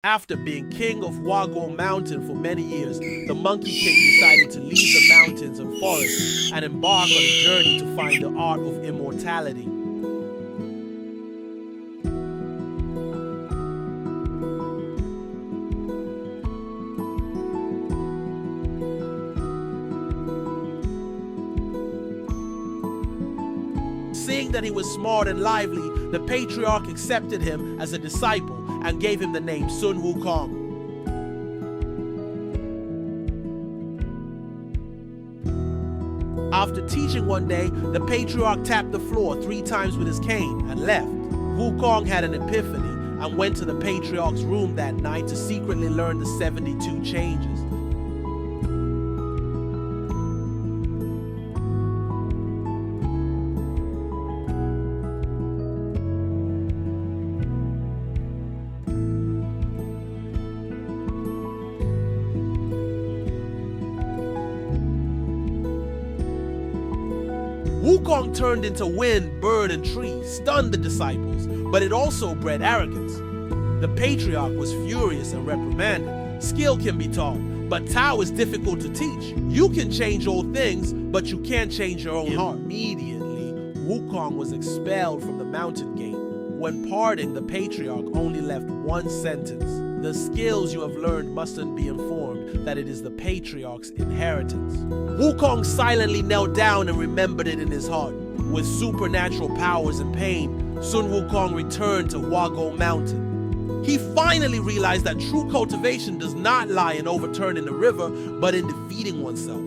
After being king of Wukong Mountain for many years, the Monkey King decided to leave the mountains and forests and embark on a journey to find the art of immortality. Seeing that he was smart and lively, the patriarch accepted him as a disciple and gave him the name Sun Wukong. After teaching one day, the patriarch tapped the floor 3 times with his cane and left. Wukong had an epiphany and went to the patriarch's room that night to secretly learn the 72 changes. Wukong turned into wind, bird, and tree, stunned the disciples, but it also bred arrogance. The patriarch was furious and reprimanded. Skill can be taught, but Tao is difficult to teach. You can change all things, but you can't change your own heart. Immediately, Wukong was expelled from the mountain gate. When parting, the patriarch only left one sentence. The skills you have learned mustn't be informed that it is the patriarch's inheritance. Wukong silently knelt down and remembered it in his heart. With supernatural powers and pain, Sun Wukong returned to Wukong Mountain. He finally realized that true cultivation does not lie in overturning the river, but in defeating oneself.